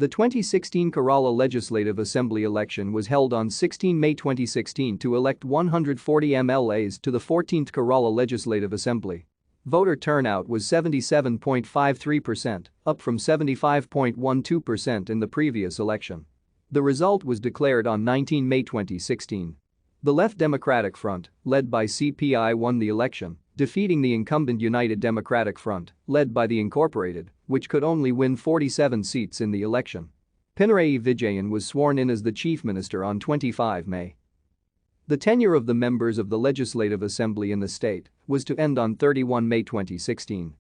The 2016 Kerala Legislative Assembly election was held on 16 May 2016 to elect 140 MLAs to the 14th Kerala Legislative Assembly. Voter turnout was 77.53%, up from 75.12% in the previous election. The result was declared on 19 May 2016. The Left Democratic Front, led by CPI, won the election, defeating the incumbent United Democratic Front, led by the Incorporated, which could only win 47 seats in the election. Pinarayi Vijayan was sworn in as the Chief Minister on 25 May. The tenure of the members of the Legislative Assembly in the state was to end on 31 May 2016.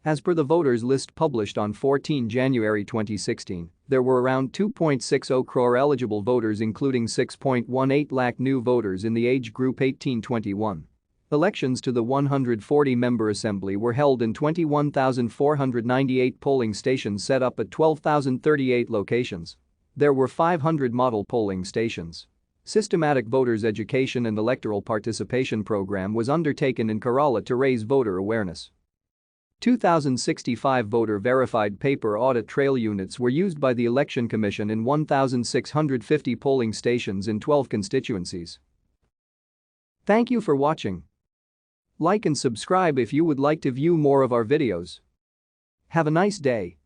As per the voters list published on 14 January 2016, there were around 2.60 crore eligible voters, including 6.18 lakh new voters in the age group 18-21. Elections to the 140-member assembly were held in 21,498 polling stations set up at 12,038 locations. There were 500 model polling stations. Systematic voters' education and electoral participation program was undertaken in Kerala to raise voter awareness. 2,065 voter-verified paper audit trail units were used by the Election Commission in 1,650 polling stations in 12 constituencies. Thank you for watching. Like and subscribe if you would like to view more of our videos. Have a nice day.